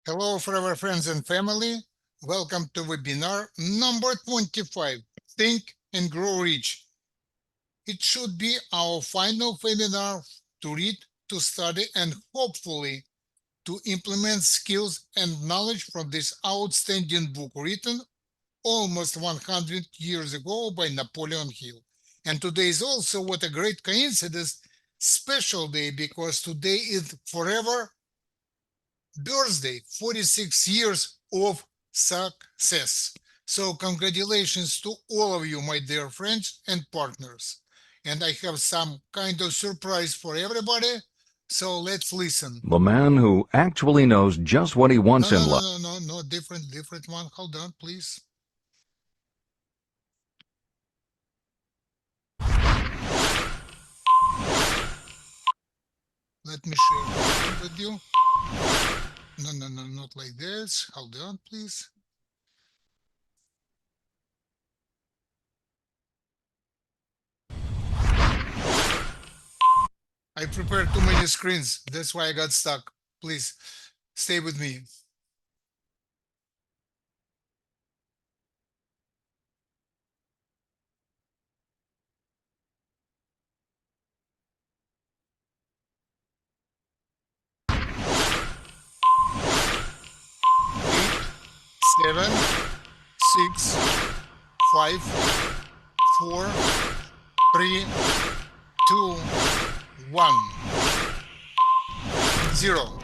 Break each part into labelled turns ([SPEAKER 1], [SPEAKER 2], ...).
[SPEAKER 1] Hello, forever friends and family. Welcome to webinar number 25, Think and Grow Rich. It should be our final webinar to read, to study, and hopefully to implement skills and knowledge from this outstanding book written almost 100 years ago by Napoleon Hill. And today is also, what a great coincidence, special day, because today is forever birthday, 46 years of success. So congratulations to all of you, my dear friends and partners. And I have some kind of surprise for everybody. So let's listen.
[SPEAKER 2] The man who actually knows just what he wants in life.
[SPEAKER 1] No, different one. Hold on, please. Let me share it with you. No, not like this. Hold on, please. I prepared too many screens. That's why I got stuck. Please stay with me. Seven, 6, 5, 4, 3, 2, 1, 0.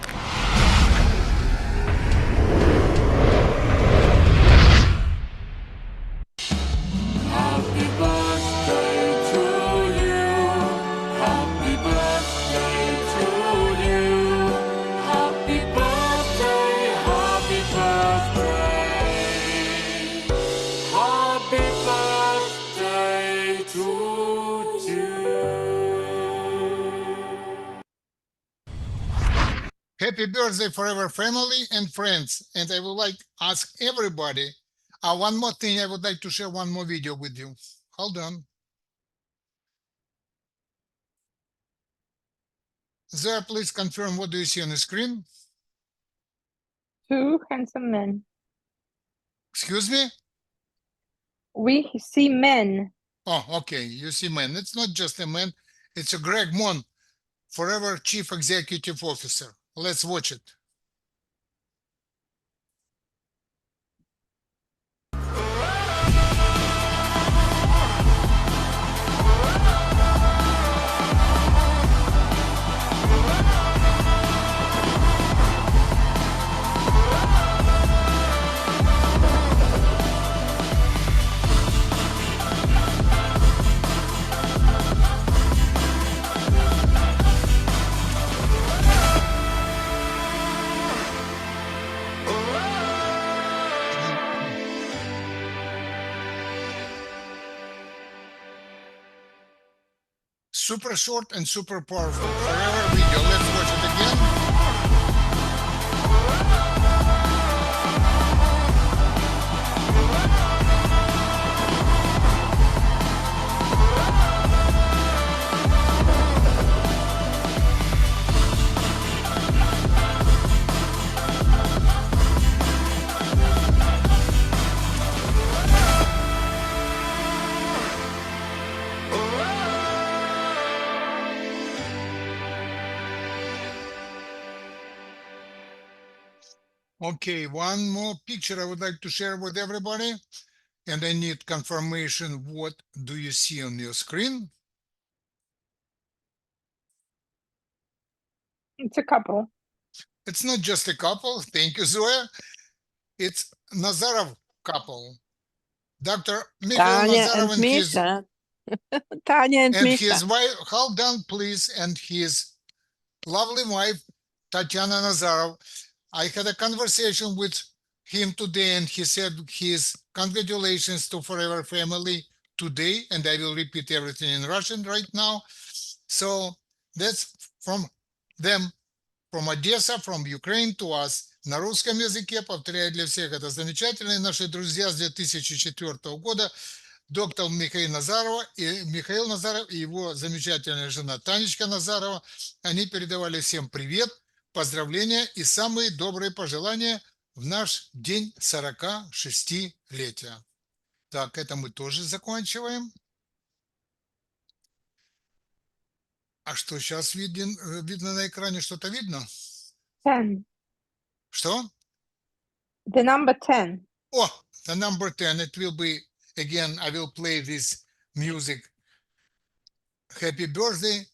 [SPEAKER 3] Happy birthday to you. Happy birthday to you. Happy birthday, happy birthday. Happy birthday to you.
[SPEAKER 1] Happy birthday forever family and friends. And I would like to ask everybody, one more thing, I would like to share one more video with you. Hold on. Zoya, please confirm, what do you see on the screen?
[SPEAKER 4] Two handsome men.
[SPEAKER 1] Excuse me?
[SPEAKER 4] We see men.
[SPEAKER 1] Oh, okay, you see man. It's not just a man, it's a Greg Mon, forever Chief Executive Officer. Let's watch it. Super short and super powerful. Forever video. Let's watch it again. Okay, one more picture I would like to share with everybody, and I need confirmation. What do you see on your screen?
[SPEAKER 4] It's a couple.
[SPEAKER 1] It's not just a couple. Thank you, Zoya. It's Nazarov couple. Dr. Mikhail
[SPEAKER 5] Tanya
[SPEAKER 1] Nazarov
[SPEAKER 5] and Misha. Tanya and
[SPEAKER 1] and
[SPEAKER 5] Misha.
[SPEAKER 1] his wife, hold on, please, and his lovely wife, Tatiana Nazarov. I had a conversation with him today, and he said his congratulations to Forever Family today, and I will repeat everything in Russian right now. So that's from them, from Odessa, from Ukraine to us. На русском языке, повторяю для всех, это замечательные наши друзья с 2004 года, доктор Михаил Назаров и его замечательная жена Танечка Назарова. Они передавали всем привет. поздравления и самые добрые пожелания в наш день 46-летия. Так, это мы тоже заканчиваем. А что сейчас видно на экране? Что-то видно?
[SPEAKER 4] 10.
[SPEAKER 1] Что?
[SPEAKER 4] The number 10.
[SPEAKER 1] Oh, the number 10. It will be, again, I will play this music. Happy birthday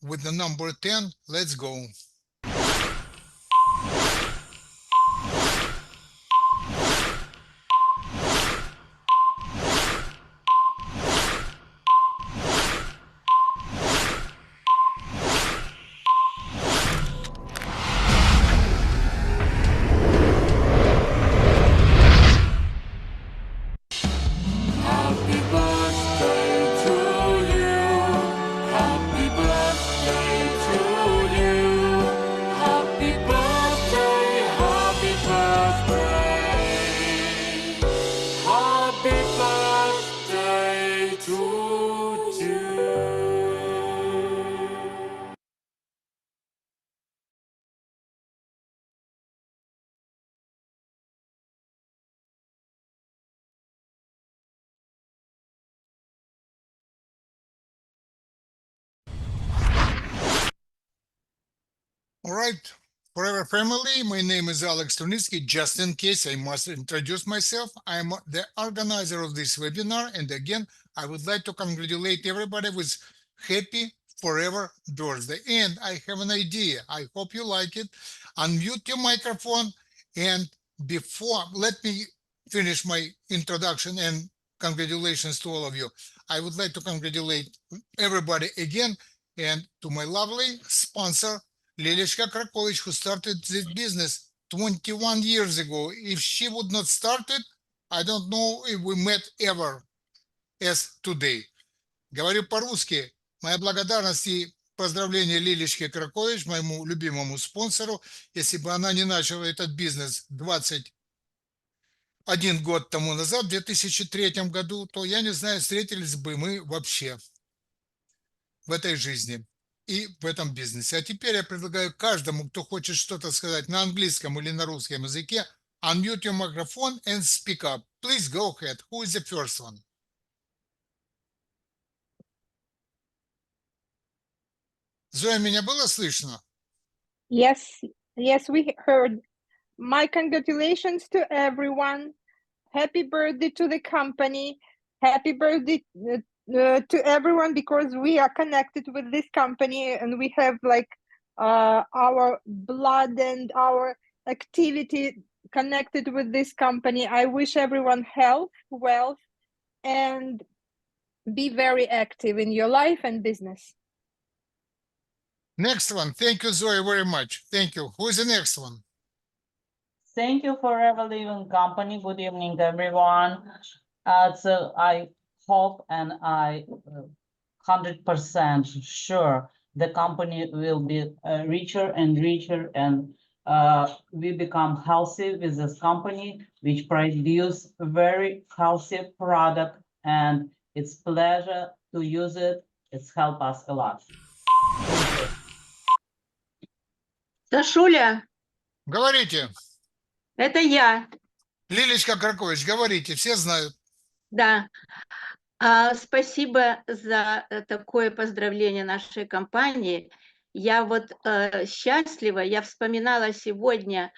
[SPEAKER 1] with the number 10. Let's go.
[SPEAKER 3] Happy birthday to you. Happy birthday to you. Happy birthday, happy birthday. Happy birthday to you.
[SPEAKER 1] All right, forever family, my name is Alex Trunitsky. Just in case I must introduce myself, I am the organizer of this webinar. And again, I would like to congratulate everybody with happy forever birthday. And I have an idea. I hope you like it. Unmute your microphone. And before, let me finish my introduction and congratulations to all of you. I would like to congratulate everybody again and to my lovely sponsor, Lilichka Krakovich, who started this business 21 years ago. If she would not start it, I don't know if we met ever as today. Говорю по-русски. Моя благодарность и поздравления Лилечке Кракович, моему любимому спонсору. Если бы она не начала этот бизнес 21 год тому назад, в 2003 году, то, я не знаю, встретились бы мы вообще в этой жизни и в этом бизнесе. А теперь я предлагаю каждому, кто хочет что-то сказать на английском или на русском языке, unmute your microphone and speak up. Please go ahead. Who is the first one? Зоя, меня было слышно?
[SPEAKER 4] Yes, we heard. My congratulations to everyone. Happy birthday to the company. Happy birthday to everyone, because we are connected with this company and we have like our blood and our activity connected with this company. I wish everyone health, wealth, and be very active in your life and business.
[SPEAKER 1] Next one. Thank you, Zoe, very much. Thank you. Who is the next one?
[SPEAKER 6] Thank you for Ever Living Company. Good evening, everyone. So I hope and I 100% sure the company will be richer and richer, and we become healthy with this company, which produce very healthy product, and it's pleasure to use it. It's helped us a lot.
[SPEAKER 5] Сашуля,
[SPEAKER 1] Говорите.
[SPEAKER 5] это я,
[SPEAKER 1] Лилечка Кракович, говорите. Все знают.
[SPEAKER 5] да. Спасибо за такое поздравление нашей компании. Я вот счастлива, я вспоминала сегодня,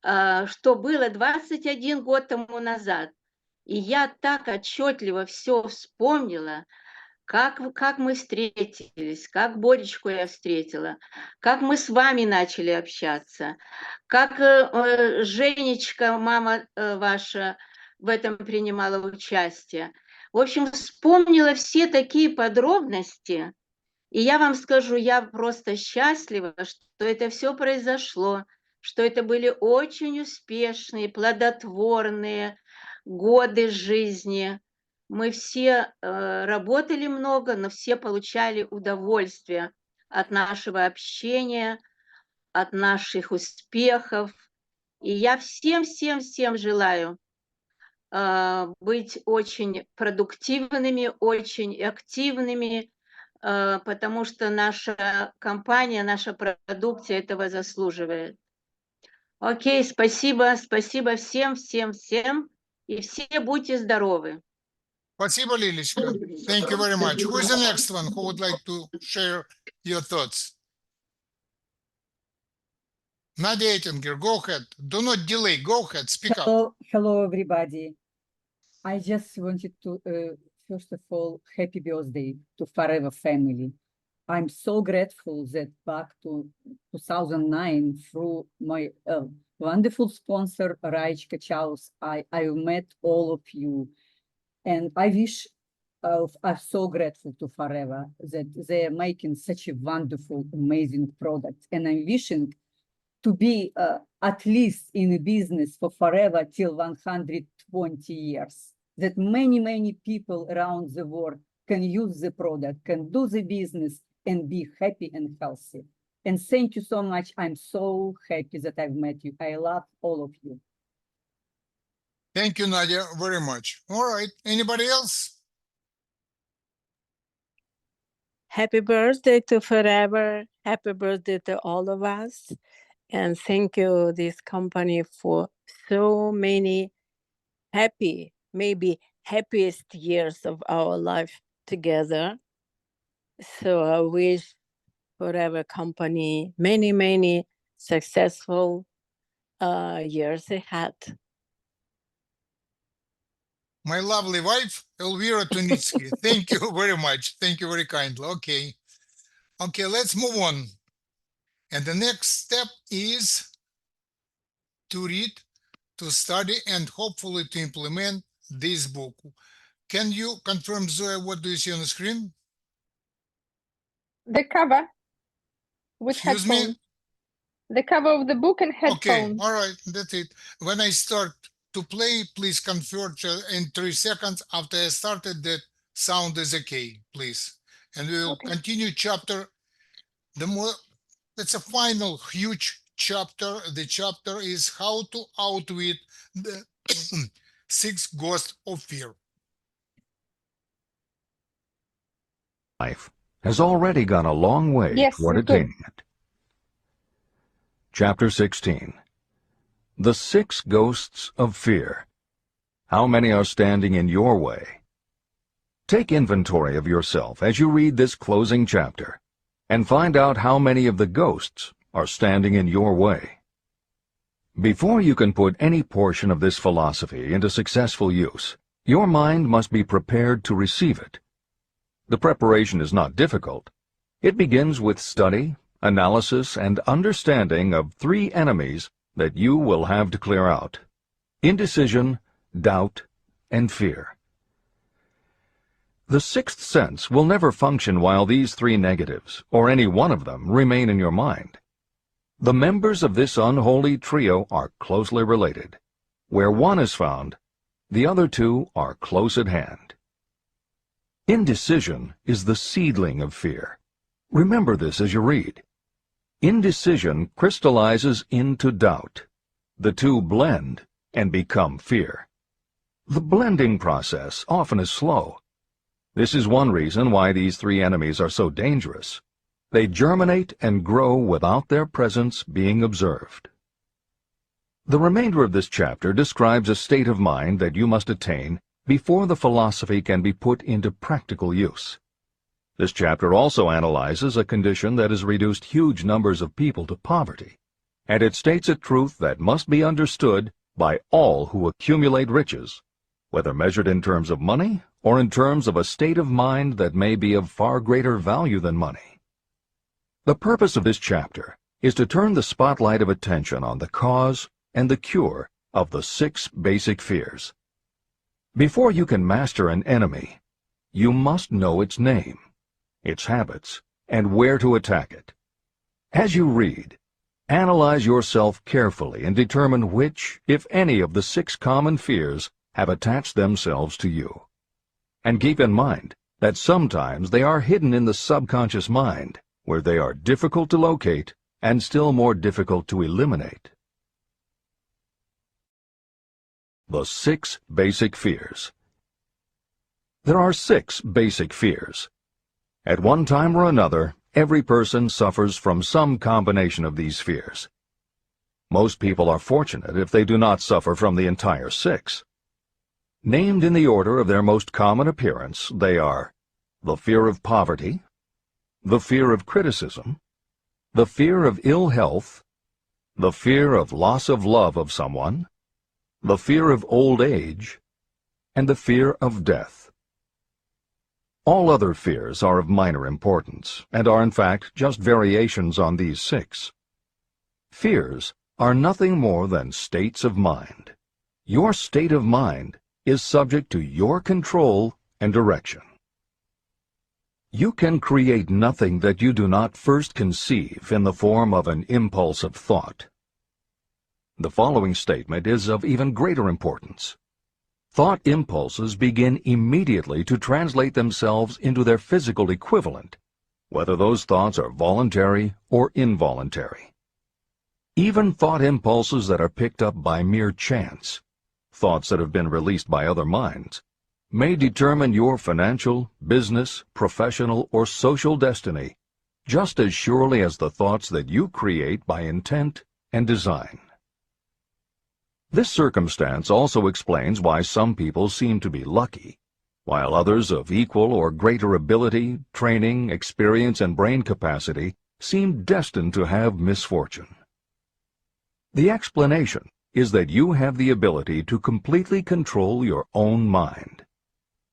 [SPEAKER 5] что было 21 год тому назад. И я так отчетливо все вспомнила, как мы встретились, как Боречку я встретила, как мы с вами начали общаться, как Женечка, мама ваша, в этом принимала участие. В общем, вспомнила все такие подробности, и я вам скажу, я просто счастлива, что это все произошло, что это были очень успешные, плодотворные годы жизни. Мы все работали много, но все получали удовольствие от нашего общения, от наших успехов. И я всем желаю быть очень продуктивными, очень активными, потому что наша компания, наша продукция этого заслуживает. Окей, спасибо, спасибо всем, всем, всем, и все будьте здоровы.
[SPEAKER 1] Спасибо, Лилечка. Thank you very much. Who is the next one who would like to share your thoughts? Nadia Ettinger, go ahead. Do not delay. Go ahead. Speak up.
[SPEAKER 7] Hello, everybody. I just wanted to, first of all, happy birthday to Forever Family. I'm so grateful that back to 2009, through my wonderful sponsor, Raich Chaus, I met all of you. And I wish, I'm so grateful to Forever that they are making such a wonderful, amazing product. And I'm wishing to be at least in a business for forever till 120 years, that many, many people around the world can use the product, can do the business and be happy and healthy. And thank you so much. I'm so happy that I've met you. I love all of you.
[SPEAKER 1] Thank you, Nadia, very much. All right. Anybody else?
[SPEAKER 8] Happy birthday to Forever. Happy birthday to all of us. And thank you, this company, for so many happy, maybe happiest years of our life together. So I wish Forever Company many, many successful years ahead.
[SPEAKER 1] My lovely wife, Elvira Tunitsky. Thank you very much. Thank you very kindly. Okay. Okay, let's move on. And the next step is to read, to study, and hopefully to implement this book. Can you confirm, Zoya, what do you see on the screen?
[SPEAKER 4] The cover with
[SPEAKER 1] Excuse me?
[SPEAKER 4] headphones. The cover of the book and
[SPEAKER 1] Okay,
[SPEAKER 4] headphones.
[SPEAKER 1] all right, that's it. When I start to play, please confirm in 3 seconds after I started that sound is okay, please. And we will
[SPEAKER 4] Okay.
[SPEAKER 1] continue chapter. That's a final huge chapter. The chapter is how to outwit the 6 ghosts of fear.
[SPEAKER 2] Life has already gone a long way
[SPEAKER 4] Yes,
[SPEAKER 2] toward
[SPEAKER 4] me too.
[SPEAKER 2] attaining it. Chapter 16. The 6 Ghosts of Fear. How many are standing in your way? Take inventory of yourself as you read this closing chapter, and find out how many of the ghosts are standing in your way. Before you can put any portion of this philosophy into successful use, your mind must be prepared to receive it. The preparation is not difficult. It begins with study, analysis, and understanding of 3 enemies that you will have to clear out: indecision, doubt, and fear. The 6th sense will never function while these 3 negatives, or any one of them, remain in your mind. The members of this unholy trio are closely related. Where one is found, the other 2 are close at hand. Indecision is the seedling of fear. Remember this as you read. Indecision crystallizes into doubt. The 2 blend and become fear. The blending process often is slow. This is one reason why these 3 enemies are so dangerous. They germinate and grow without their presence being observed. The remainder of this chapter describes a state of mind that you must attain before the philosophy can be put into practical use. This chapter also analyzes a condition that has reduced huge numbers of people to poverty, and it states a truth that must be understood by all who accumulate riches, whether measured in terms of money or in terms of a state of mind that may be of far greater value than money. The purpose of this chapter is to turn the spotlight of attention on the cause and the cure of the 6 basic fears. Before you can master an enemy, you must know its name, its habits, and where to attack it. As you read, analyze yourself carefully and determine which, if any, of the 6 common fears have attached themselves to you. And keep in mind that sometimes they are hidden in the subconscious mind, where they are difficult to locate and still more difficult to eliminate. The 6 basic fears. There are 6 basic fears. At one time or another, every person suffers from some combination of these fears. Most people are fortunate if they do not suffer from the entire 6. Named in the order of their most common appearance, they are the fear of poverty, the fear of criticism, the fear of ill health, the fear of loss of love of someone, the fear of old age, and the fear of death. All other fears are of minor importance, and are in fact just variations on these 6. Fears are nothing more than states of mind. Your state of mind is subject to your control and direction. You can create nothing that you do not first conceive in the form of an impulse of thought. The following statement is of even greater importance. Thought impulses begin immediately to translate themselves into their physical equivalent, whether those thoughts are voluntary or involuntary. Even thought impulses that are picked up by mere chance, thoughts that have been released by other minds, may determine your financial, business, professional, or social destiny just as surely as the thoughts that you create by intent and design. This circumstance also explains why some people seem to be lucky, while others of equal or greater ability, training, experience, and brain capacity seem destined to have misfortune. The explanation is that you have the ability to completely control your own mind.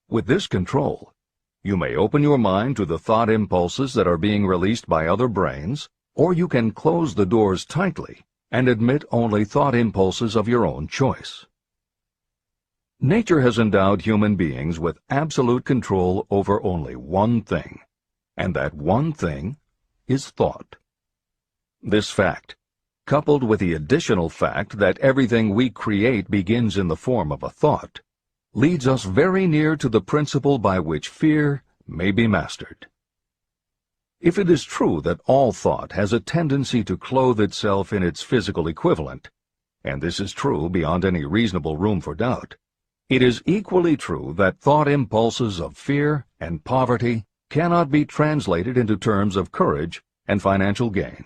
[SPEAKER 2] With this control, you may open your mind to the thought impulses that are being released by other brains, or you can close the doors tightly and admit only thought impulses of your own choice. Nature has endowed human beings with absolute control over only one thing, and that one thing is thought. This fact, coupled with the additional fact that everything we create begins in the form of a thought, leads us very near to the principle by which fear may be mastered. If it is true that all thought has a tendency to clothe itself in its physical equivalent, and this is true beyond any reasonable room for doubt, it is equally true that thought impulses of fear and poverty cannot be translated into terms of courage and financial gain.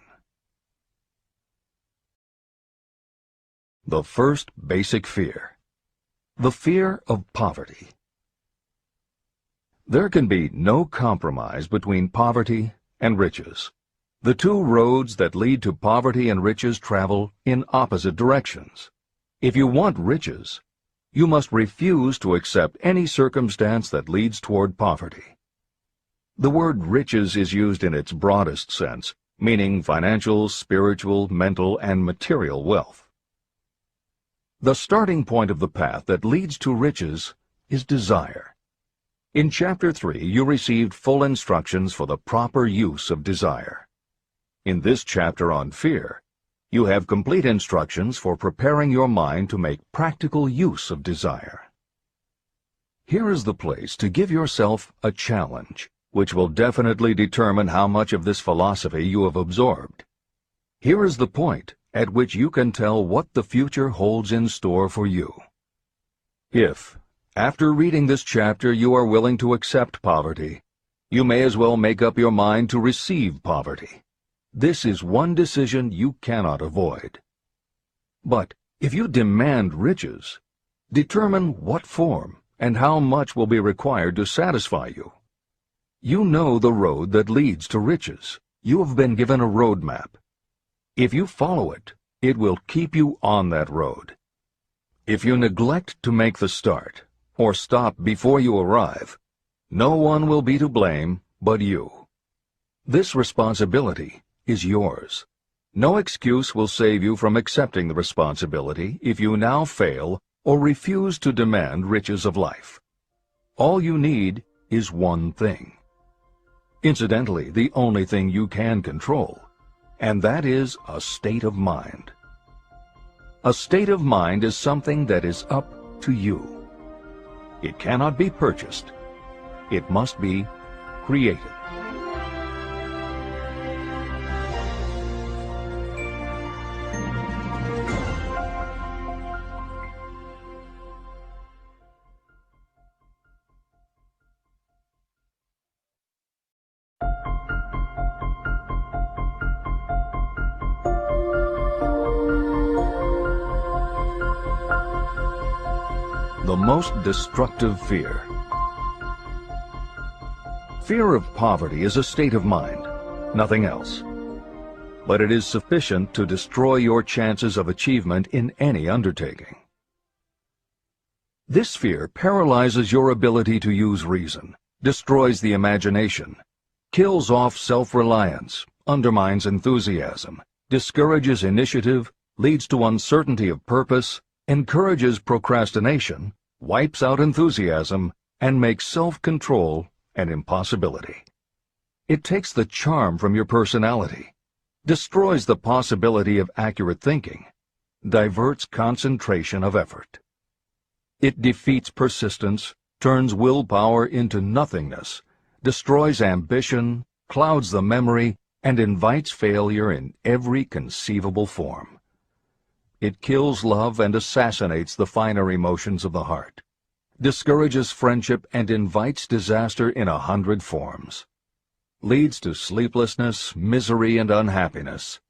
[SPEAKER 2] The first basic fear, the fear of poverty. There can be no compromise between poverty and riches. The two roads that lead to poverty and riches travel in opposite directions. If you want riches, you must refuse to accept any circumstance that leads toward poverty. The word riches is used in its broadest sense, meaning financial, spiritual, mental, and material wealth. The starting point of the path that leads to riches is desire. In Chapter 3, you received full instructions for the proper use of desire. In this chapter on fear, you have complete instructions for preparing your mind to make practical use of desire. Here is the place to give yourself a challenge, which will definitely determine how much of this philosophy you have absorbed. Here is the point at which you can tell what the future holds in store for you. If, after reading this chapter, you are willing to accept poverty, you may as well make up your mind to receive poverty. This is one decision you cannot avoid. But if you demand riches, determine what form and how much will be required to satisfy you. You know the road that leads to riches. You have been given a roadmap. If you follow it, it will keep you on that road. If you neglect to make the start, or stop before you arrive, no one will be to blame but you. This responsibility is yours. No excuse will save you from accepting the responsibility if you now fail or refuse to demand riches of life. All you need is one thing. Incidentally, the only thing you can control, and that is a state of mind. A state of mind is something that is up to you. It cannot be purchased. It must be created. the most destructive fear. Fear of poverty is a state of mind, nothing else. But it is sufficient to destroy your chances of achievement in any undertaking. This fear paralyzes your ability to use reason, destroys the imagination, kills off self-reliance, undermines enthusiasm, discourages initiative, leads to uncertainty of purpose, encourages procrastination, wipes out enthusiasm, and makes self-control an impossibility. It takes the charm from your personality, destroys the possibility of accurate thinking, diverts concentration of effort. It defeats persistence, turns willpower into nothingness, destroys ambition, clouds the memory, and invites failure in every conceivable form. It kills love and assassinates the finer emotions of the heart, discourages friendship and invites disaster in 100 forms, leads to sleeplessness, misery, and unhappiness.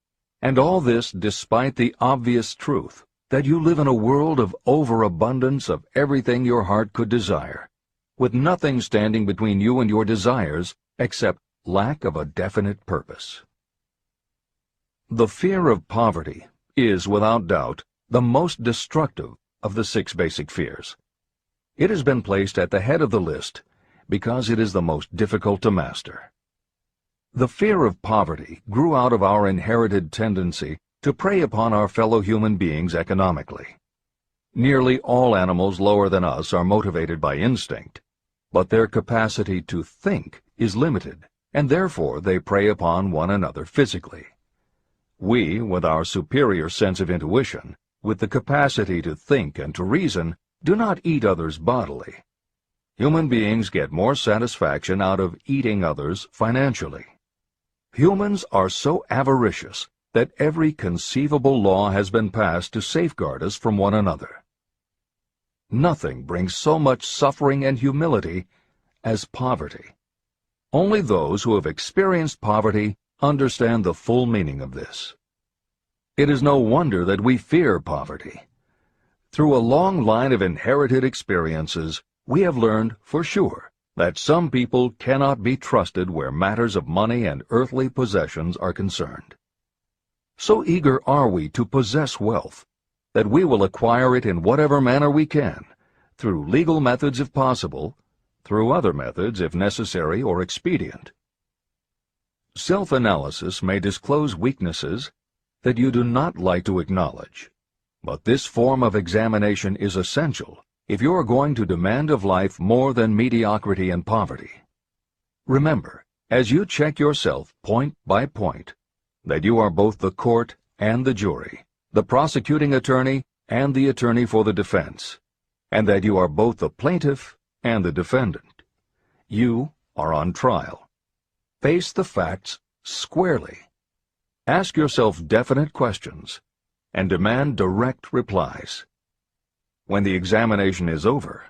[SPEAKER 2] And all this despite the obvious truth that you live in a world of overabundance of everything your heart could desire, with nothing standing between you and your desires except lack of a definite purpose. The fear of poverty is, without doubt, the most destructive of the 6 basic fears. It has been placed at the head of the list because it is the most difficult to master. The fear of poverty grew out of our inherited tendency to prey upon our fellow human beings economically. Nearly all animals lower than us are motivated by instinct, but their capacity to think is limited, and therefore they prey upon one another physically. We, with our superior sense of intuition, with the capacity to think and to reason, do not eat others bodily. Human beings get more satisfaction out of eating others financially. Humans are so avaricious that every conceivable law has been passed to safeguard us from one another. Nothing brings so much suffering and humility as poverty. Only those who have experienced poverty understand the full meaning of this. It is no wonder that we fear poverty. Through a long line of inherited experiences, we have learned for sure that some people cannot be trusted where matters of money and earthly possessions are concerned. So eager are we to possess wealth that we will acquire it in whatever manner we can, through legal methods if possible, through other methods if necessary or expedient. Self-analysis may disclose weaknesses that you do not like to acknowledge, but this form of examination is essential if you are going to demand of life more than mediocrity and poverty. Remember, as you check yourself point by point, that you are both the court and the jury, the prosecuting attorney and the attorney for the defense, and that you are both the plaintiff and the defendant. You are on trial. Face the facts squarely. Ask yourself definite questions and demand direct replies. When the examination is over,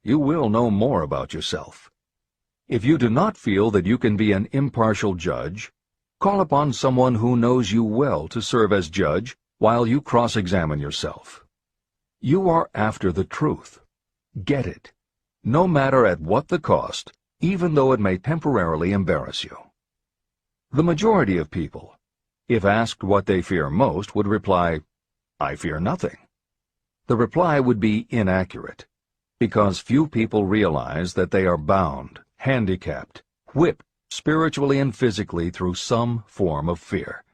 [SPEAKER 2] you will know more about yourself. If you do not feel that you can be an impartial judge, call upon someone who knows you well to serve as judge while you cross-examine yourself. You are after the truth. Get it, no matter at what the cost, even though it may temporarily embarrass you. The majority of people, if asked what they fear most, would reply, "I fear nothing." The reply would be inaccurate, because few people realize that they are bound, handicapped, whipped spiritually and physically through some form of fear.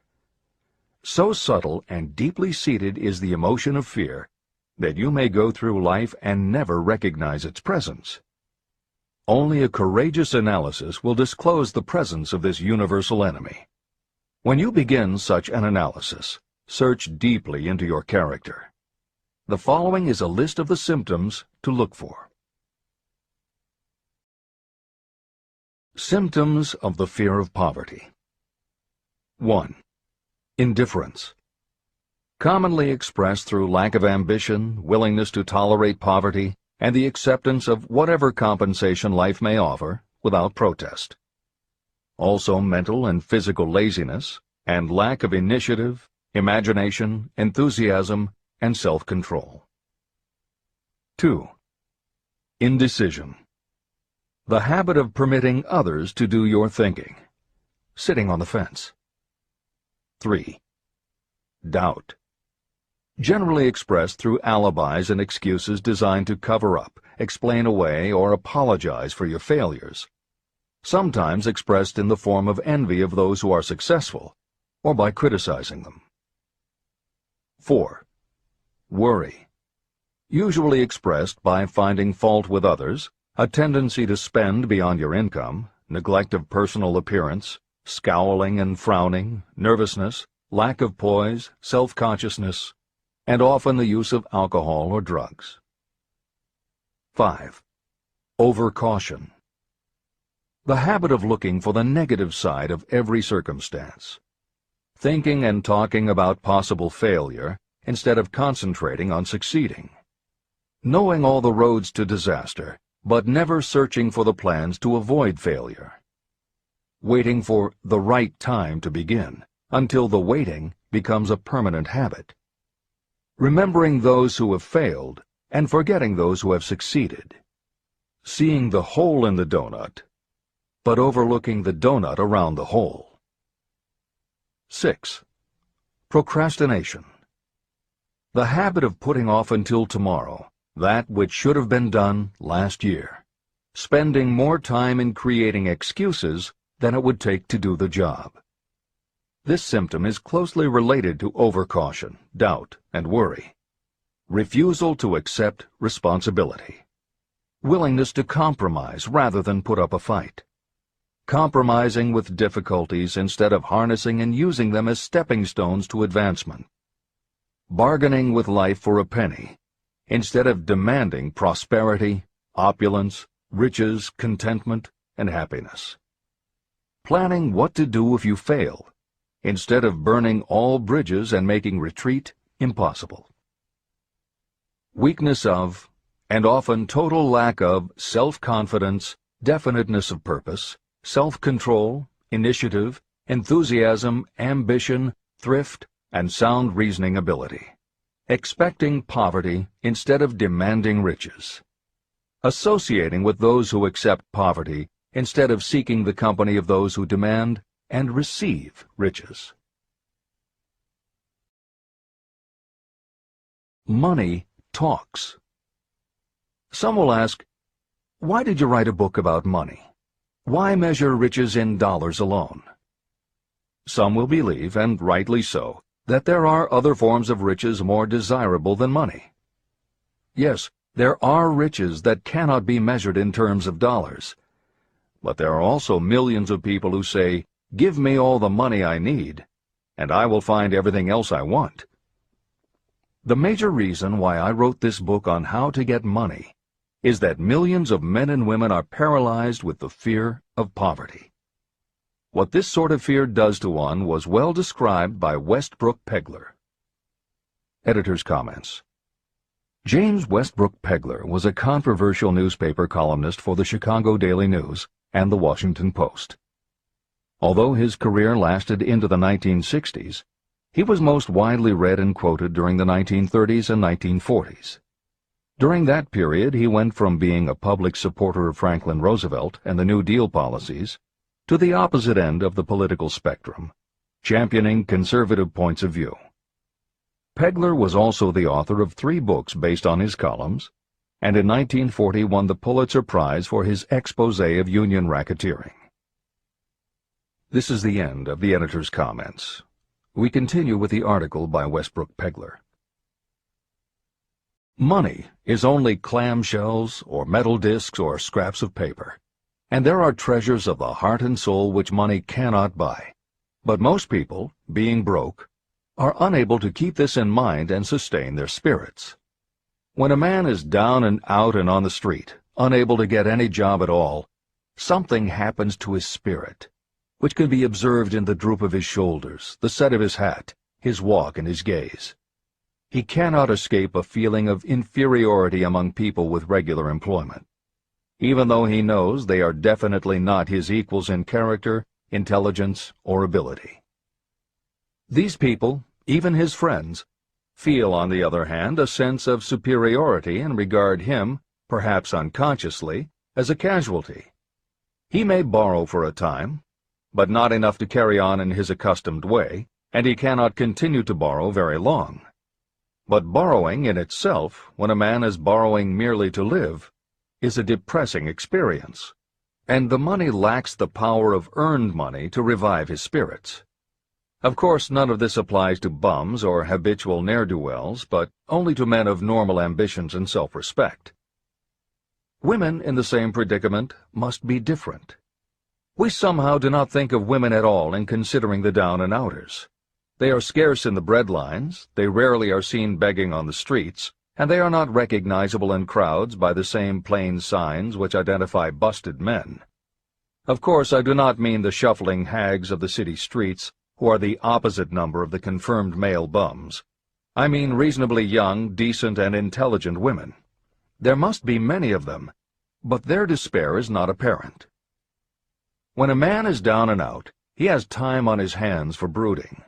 [SPEAKER 2] So subtle and deeply seated is the emotion of fear that you may go through life and never recognize its presence. Only a courageous analysis will disclose the presence of this universal enemy. When you begin such an analysis, search deeply into your character. The following is a list of the symptoms to look for. Symptoms of the fear of poverty. 1. Indifference. Commonly expressed through lack of ambition, willingness to tolerate poverty, and the acceptance of whatever compensation life may offer without protest. Also mental and physical laziness, and lack of initiative, imagination, enthusiasm, and self-control. 2. Indecision. The habit of permitting others to do your thinking. Sitting on the fence. 3. Doubt. Generally expressed through alibis and excuses designed to cover up, explain away, or apologize for your failures. Sometimes expressed in the form of envy of those who are successful, or by criticizing them. 4. Worry. Usually expressed by finding fault with others, a tendency to spend beyond your income, neglect of personal appearance, scowling and frowning, nervousness, lack of poise, self-consciousness, and often the use of alcohol or drugs. 5. Overcaution. The habit of looking for the negative side of every circumstance. Thinking and talking about possible failure instead of concentrating on succeeding. Knowing all the roads to disaster, but never searching for the plans to avoid failure. Waiting for the right time to begin, until the waiting becomes a permanent habit. Remembering those who have failed and forgetting those who have succeeded. Seeing the hole in the donut, but overlooking the donut around the hole. 6. Procrastination. The habit of putting off until tomorrow that which should have been done last year, spending more time in creating excuses than it would take to do the job. This symptom is closely related to overcaution, doubt, and worry. Refusal to accept responsibility. Willingness to compromise rather than put up a fight. Compromising with difficulties instead of harnessing and using them as stepping stones to advancement. Bargaining with life for a penny instead of demanding prosperity, opulence, riches, contentment, and happiness. Planning what to do if you fail, instead of burning all bridges and making retreat impossible. Weakness of, and often total lack of, self-confidence, definiteness of purpose, self-control, initiative, enthusiasm, ambition, thrift, and sound reasoning ability. Expecting poverty instead of demanding riches. Associating with those who accept poverty instead of seeking the company of those who demand and receive riches. Money talks. Some will ask, why did you write a book about money? Why measure riches in dollars alone? Some will believe, and rightly so, that there are other forms of riches more desirable than money. Yes, there are riches that cannot be measured in terms of dollars. But there are also millions of people who say, give me all the money I need, and I will find everything else I want. The major reason why I wrote this book on how to get money is that millions of men and women are paralyzed with the fear of poverty. What this sort of fear does to one was well described by Westbrook Pegler. Editor's comments. James Westbrook Pegler was a controversial newspaper columnist for the Chicago Daily News and the Washington Post. Although his career lasted into the 1960s, he was most widely read and quoted during the 1930s and 1940s. During that period, he went from being a public supporter of Franklin Roosevelt and the New Deal policies to the opposite end of the political spectrum, championing conservative points of view. Pegler was also the author of 3 books based on his columns, and in 1940 won the Pulitzer Prize for his expose of union racketeering. This is the end of the editor's comments. We continue with the article by Westbrook Pegler. Money is only clamshells or metal discs or scraps of paper, and there are treasures of the heart and soul which money cannot buy. But most people, being broke, are unable to keep this in mind and sustain their spirits. When a man is down and out and on the street, unable to get any job at all, something happens to his spirit, which can be observed in the droop of his shoulders, the set of his hat, his walk, and his gaze. He cannot escape a feeling of inferiority among people with regular employment, even though he knows they are definitely not his equals in character, intelligence, or ability. These people, even his friends, feel, on the other hand, a sense of superiority and regard him perhaps unconsciously, as a casualty. He may borrow for a time, but not enough to carry on in his accustomed way, and he cannot continue to borrow very long. But borrowing in itself, when a man is borrowing merely to live, is a depressing experience, and the money lacks the power of earned money to revive his spirits. Of course, none of this applies to bums or habitual ne'er-do-wells, but only to men of normal ambitions and self-respect. Women in the same predicament must be different. We somehow do not think of women at all in considering the down-and-outers. They are scarce in the breadlines, they rarely are seen begging on the streets, and they are not recognizable in crowds by the same plain signs which identify busted men. Of course, I do not mean the shuffling hags of the city streets, who are the opposite number of the confirmed male bums. I mean reasonably young, decent, and intelligent women. There must be many of them, but their despair is not apparent. When a man is down and out, he has time on his hands for brooding.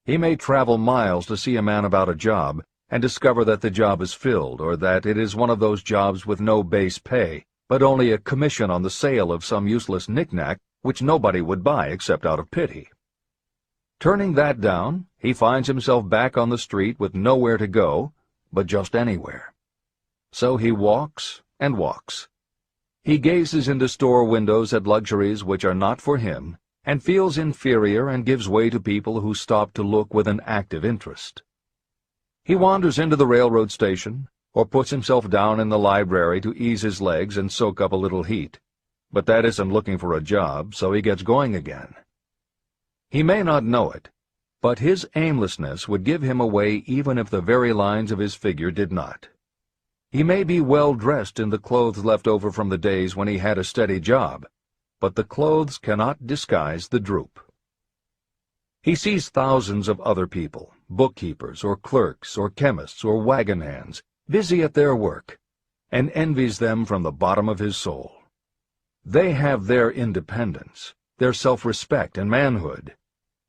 [SPEAKER 2] He may travel miles to see a man about a job, and discover that the job is filled, or that it is one of those jobs with no base pay, but only a commission on the sale of some useless knick-knack which nobody would buy except out of pity. Turning that down, he finds himself back on the street with nowhere to go, but just anywhere. So he walks and walks. He gazes into store windows at luxuries which are not for him, and feels inferior and gives way to people who stop to look with an active interest. He wanders into the railroad station, or puts himself down in the library to ease his legs and soak up a little heat. But that isn't looking for a job, so he gets going again. He may not know it, but his aimlessness would give him away even if the very lines of his figure did not. He may be well dressed in the clothes left over from the days when he had a steady job, but the clothes cannot disguise the droop. He sees thousands of other people, bookkeepers or clerks or chemists or wagon hands, busy at their work, and envies them from the bottom of his soul. They have their independence, their self-respect and manhood,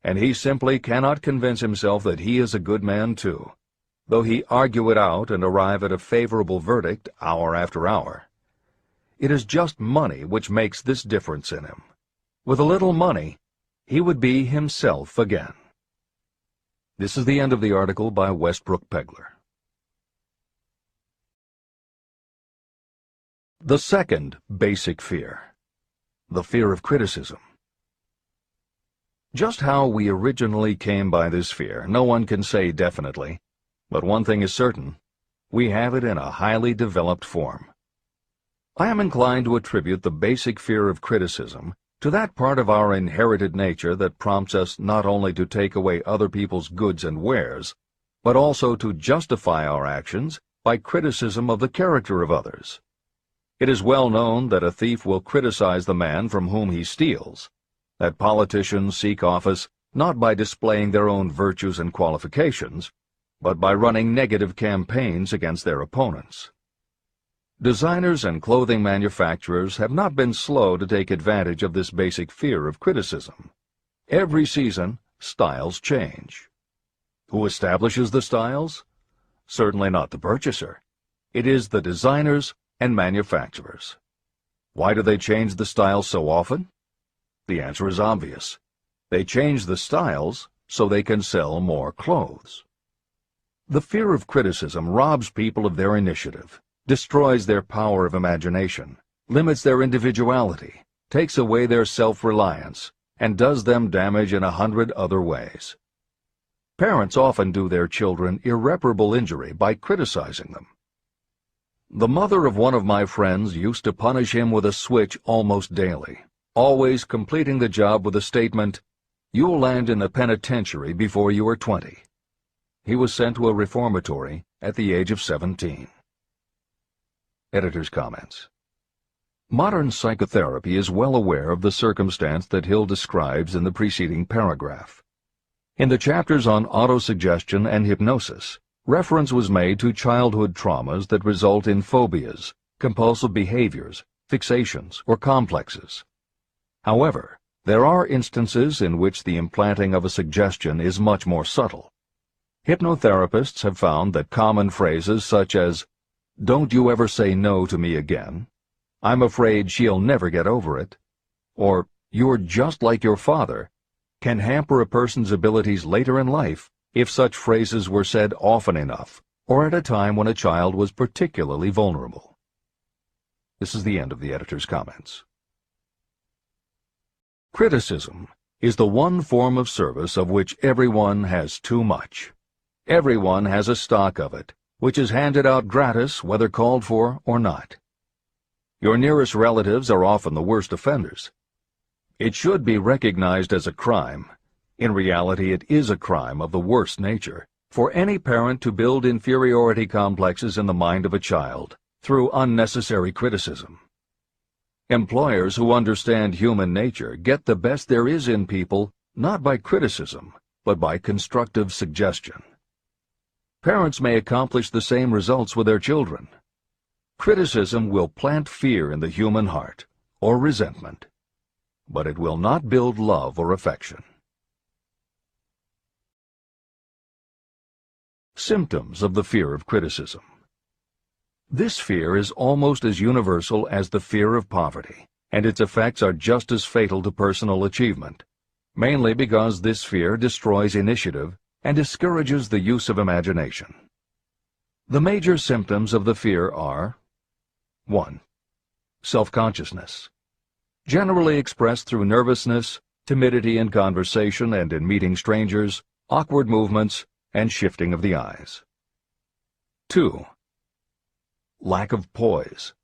[SPEAKER 2] and he simply cannot convince himself that he is a good man too, though he argue it out and arrive at a favorable verdict hour after hour. It is just money which makes this difference in him. With a little money, he would be himself again. This is the end of the article by Westbrook Pegler. The second basic fear, the fear of criticism. Just how we originally came by this fear, no one can say definitely, but one thing is certain, we have it in a highly developed form. I am inclined to attribute the basic fear of criticism to that part of our inherited nature that prompts us not only to take away other people's goods and wares, but also to justify our actions by criticism of the character of others. It is well known that a thief will criticize the man from whom he steals, that politicians seek office not by displaying their own virtues and qualifications, but by running negative campaigns against their opponents. Designers and clothing manufacturers have not been slow to take advantage of this basic fear of criticism. Every season, styles change. Who establishes the styles? Certainly not the purchaser. It is the designers and manufacturers. Why do they change the styles so often? The answer is obvious. They change the styles so they can sell more clothes. The fear of criticism robs people of their initiative, destroys their power of imagination, limits their individuality, takes away their self-reliance, and does them damage in 100 other ways. Parents often do their children irreparable injury by criticizing them. The mother of one of my friends used to punish him with a switch almost daily, always completing the job with a statement, "You'll land in the penitentiary before you are 20. He was sent to a reformatory at the age of 17. Editor's comments. Modern psychotherapy is well aware of the circumstance that Hill describes in the preceding paragraph. In the chapters on autosuggestion and hypnosis, reference was made to childhood traumas that result in phobias, compulsive behaviors, fixations, or complexes. However, there are instances in which the implanting of a suggestion is much more subtle. Hypnotherapists have found that common phrases such as, "Don't you ever say no to me again," "I'm afraid she'll never get over it," or "You're just like your father," can hamper a person's abilities later in life if such phrases were said often enough, or at a time when a child was particularly vulnerable. This is the end of the editor's comments. Criticism is the one form of service of which everyone has too much. Everyone has a stock of it, which is handed out gratis whether called for or not. Your nearest relatives are often the worst offenders. It should be recognized as a crime. In reality, it is a crime of the worst nature for any parent to build inferiority complexes in the mind of a child through unnecessary criticism. Employers who understand human nature get the best there is in people not by criticism, but by constructive suggestion. Parents may accomplish the same results with their children. Criticism will plant fear in the human heart, or resentment, but it will not build love or affection. Symptoms of the fear of criticism. This fear is almost as universal as the fear of poverty, and its effects are just as fatal to personal achievement, mainly because this fear destroys initiative and discourages the use of imagination. The major symptoms of the fear are: 1. Self-consciousness, generally expressed through nervousness, timidity in conversation and in meeting strangers, awkward movements, and shifting of the eyes. 2. Lack of poise,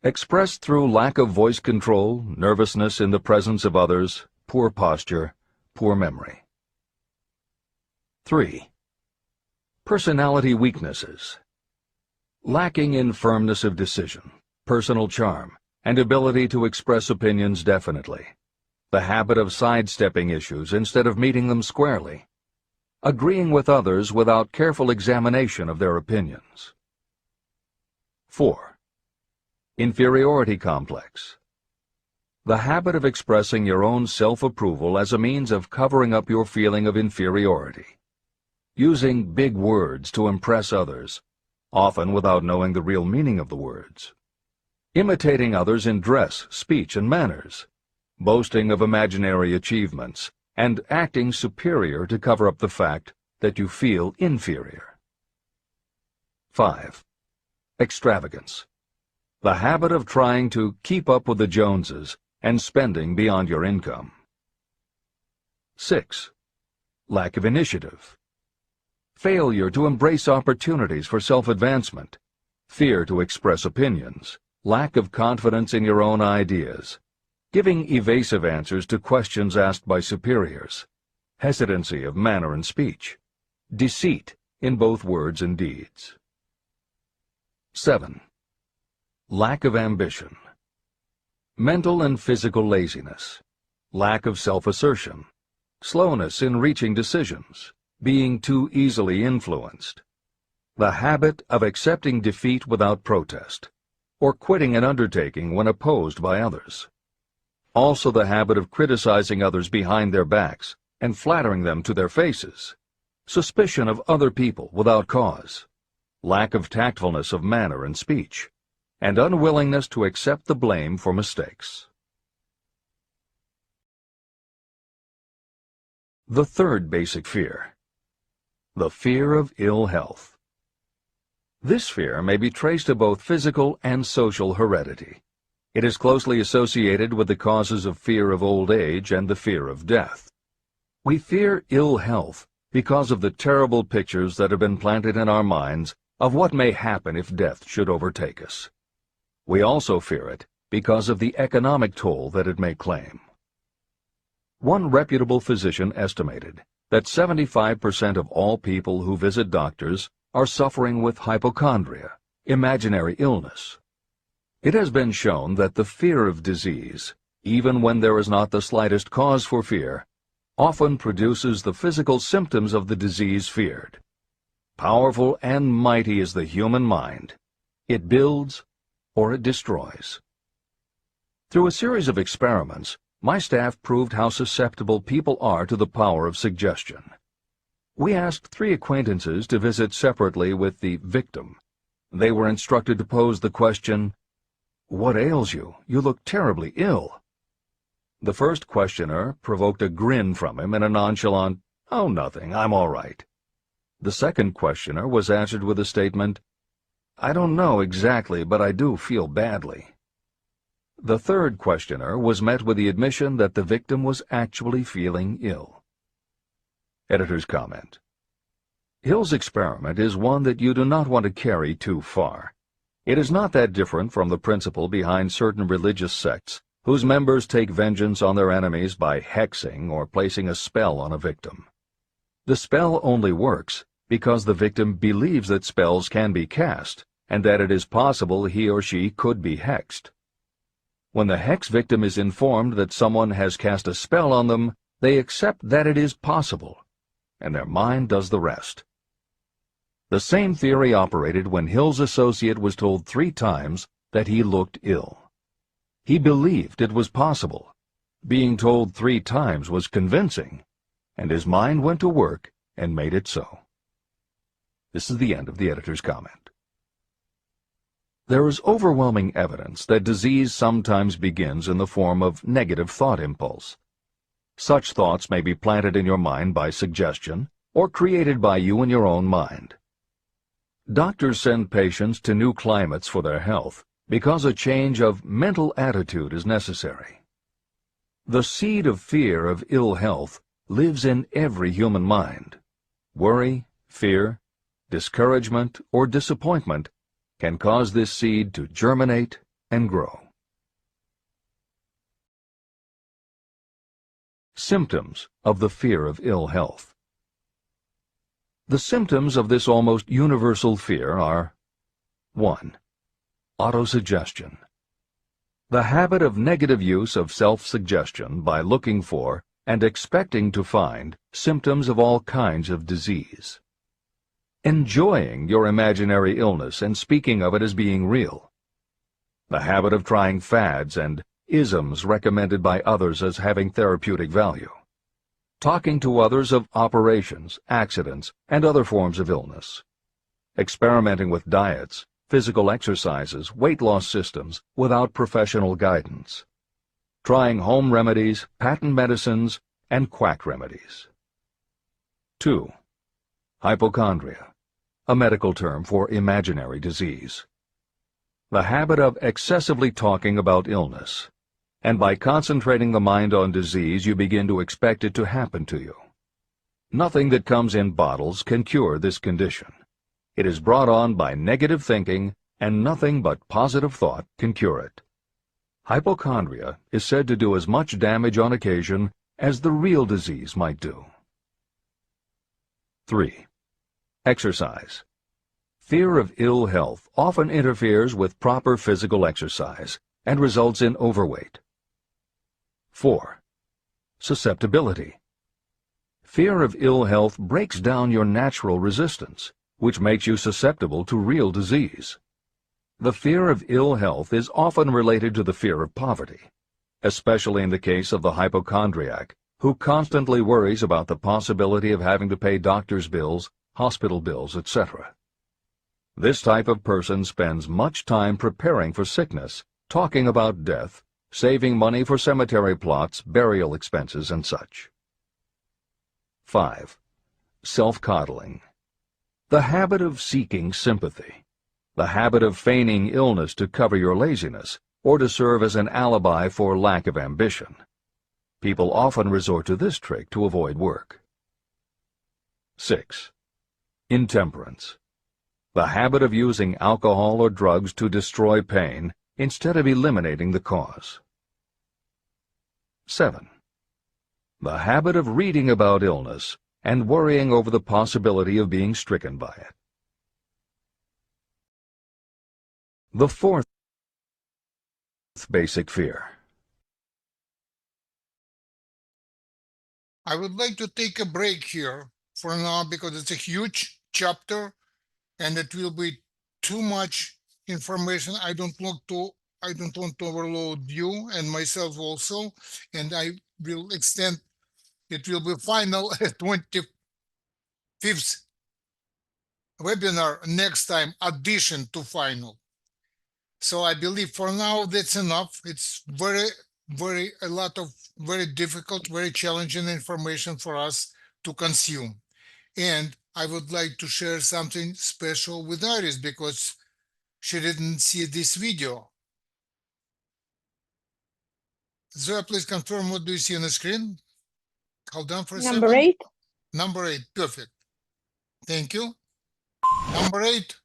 [SPEAKER 2] expressed through lack of voice control, nervousness in the presence of others, poor posture, poor memory. 3. Personality weaknesses, lacking in firmness of decision, personal charm, and ability to express opinions definitely, the habit of sidestepping issues instead of meeting them squarely, agreeing with others without careful examination of their opinions. 4. Inferiority complex, the habit of expressing your own self-approval as a means of covering up your feeling of inferiority, using big words to impress others, often without knowing the real meaning of the words, imitating others in dress, speech, and manners, boasting of imaginary achievements, and acting superior to cover up the fact that you feel inferior. 5. Extravagance, the habit of trying to keep up with the Joneses and spending beyond your income. 6. Lack of initiative, failure to embrace opportunities for self-advancement, fear to express opinions, lack of confidence in your own ideas, giving evasive answers to questions asked by superiors, hesitancy of manner and speech, deceit in both words and deeds. 7. Lack of ambition, mental and physical laziness, lack of self-assertion, slowness in reaching decisions, being too easily influenced, the habit of accepting defeat without protest, or quitting an undertaking when opposed by others. Also the habit of criticizing others behind their backs and flattering them to their faces, suspicion of other people without cause, lack of tactfulness of manner and speech, and unwillingness to accept the blame for mistakes. The third basic fear, the fear of ill health. This fear may be traced to both physical and social heredity. It is closely associated with the causes of fear of old age and the fear of death. We fear ill health because of the terrible pictures that have been planted in our minds of what may happen if death should overtake us. We also fear it because of the economic toll that it may claim. One reputable physician estimated that 75% of all people who visit doctors are suffering with hypochondria, imaginary illness. It has been shown that the fear of disease, even when there is not the slightest cause for fear, often produces the physical symptoms of the disease feared. Powerful and mighty is the human mind. It builds or it destroys. Through a series of experiments, my staff proved how susceptible people are to the power of suggestion. We asked 3 acquaintances to visit separately with the victim. They were instructed to pose the question, "What ails you? You look terribly ill." The first questioner provoked a grin from him and a nonchalant, "Oh, nothing, I'm all right." The second questioner was answered with a statement, "I don't know exactly, but I do feel badly." The third questioner was met with the admission that the victim was actually feeling ill. Editor's comment. Hill's experiment is one that you do not want to carry too far. It is not that different from the principle behind certain religious sects whose members take vengeance on their enemies by hexing or placing a spell on a victim. The spell only works because the victim believes that spells can be cast and that it is possible he or she could be hexed. When the hex victim is informed that someone has cast a spell on them, they accept that it is possible, and their mind does the rest. The same theory operated when Hill's associate was told 3 times that he looked ill. He believed it was possible. Being told 3 times was convincing, and his mind went to work and made it so. This is the end of the editor's comment. There is overwhelming evidence that disease sometimes begins in the form of negative thought impulse. Such thoughts may be planted in your mind by suggestion or created by you in your own mind. Doctors send patients to new climates for their health because a change of mental attitude is necessary. The seed of fear of ill health lives in every human mind. Worry, fear, discouragement, or disappointment can cause this seed to germinate and grow. Symptoms of the fear of ill health. The symptoms of this almost universal fear are 1. Autosuggestion. The habit of negative use of self-suggestion by looking for and expecting to find symptoms of all kinds of disease. Enjoying your imaginary illness and speaking of it as being real. The habit of trying fads and isms recommended by others as having therapeutic value. Talking to others of operations, accidents, and other forms of illness. Experimenting with diets, physical exercises, weight loss systems without professional guidance. Trying home remedies, patent medicines, and quack remedies. 2. Hypochondria, a medical term for imaginary disease. The habit of excessively talking about illness, and by concentrating the mind on disease you begin to expect it to happen to you. Nothing that comes in bottles can cure this condition. It is brought on by negative thinking, and nothing but positive thought can cure it. Hypochondria is said to do as much damage on occasion as the real disease might do. 3. Exercise. Fear of ill health often interferes with proper physical exercise and results in overweight. 4. Susceptibility. Fear of ill health breaks down your natural resistance, which makes you susceptible to real disease. The fear of ill health is often related to the fear of poverty, especially in the case of the hypochondriac, who constantly worries about the possibility of having to pay doctor's bills, hospital bills, etc. This type of person spends much time preparing for sickness, talking about death, saving money for cemetery plots, burial expenses, and such. 5. Self-coddling. The habit of seeking sympathy. The habit of feigning illness to cover your laziness, or to serve as an alibi for lack of ambition. People often resort to this trick to avoid work. 6. Intemperance. The habit of using alcohol or drugs to destroy pain instead of eliminating the cause. 7. The habit of reading about illness and worrying over the possibility of being stricken by it. The 4th basic fear.
[SPEAKER 1] I would like to take a break here for now because it's a huge chapter and it will be too much information. I don't want to overload you and myself also, and I will extend. It will be final at 25th webinar next time, addition to final. So I believe for now that's enough. It's a lot of very difficult, very challenging information for us to consume. And I would like to share something special with Iris because she didn't see this video. Zoya, please confirm what do you see on the screen? Hold on for a
[SPEAKER 4] Number
[SPEAKER 1] second.
[SPEAKER 4] 8.
[SPEAKER 1] Number 8, perfect. Thank you. Number 8.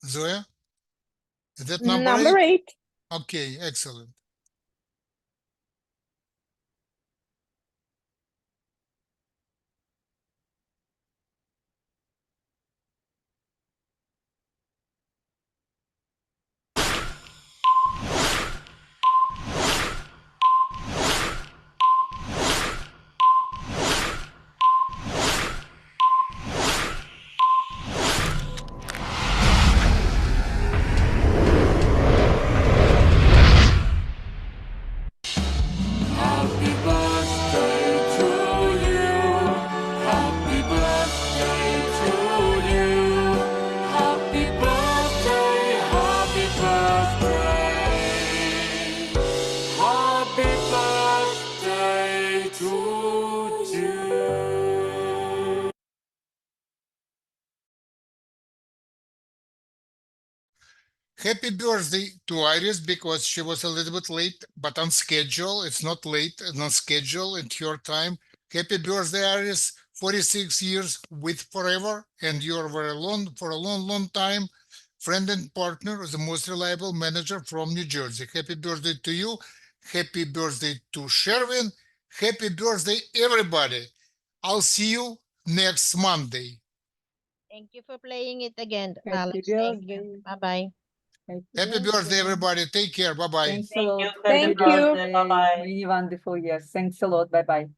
[SPEAKER 1] Zoya, is that number 8?
[SPEAKER 4] Number 8.
[SPEAKER 1] Okay, excellent.
[SPEAKER 3] Happy birthday to you. Happy birthday to you. Happy birthday, happy birthday. Happy birthday to you.
[SPEAKER 1] Happy birthday to Iris because she was a little bit late, but on schedule. It's not late and on schedule at your time. Happy birthday, Iris. 46 years with forever, and you're very long for a long time. Friend and partner, the most reliable manager from New Jersey. Happy birthday to you. Happy birthday to Sherwin. Happy birthday, everybody. I'll see you next Monday.
[SPEAKER 9] Thank you for playing it again,
[SPEAKER 7] Happy
[SPEAKER 9] Alex. Thank
[SPEAKER 7] birthday.
[SPEAKER 9] you. Bye-bye.
[SPEAKER 1] Happy birthday, everybody. Take care. Bye-bye.
[SPEAKER 7] Thanks a
[SPEAKER 6] Thank
[SPEAKER 7] lot.
[SPEAKER 6] you.
[SPEAKER 7] Happy
[SPEAKER 4] Thank you.
[SPEAKER 7] birthday.
[SPEAKER 6] Bye-bye.
[SPEAKER 7] Really wonderful. Yes. Thanks a lot. Bye bye.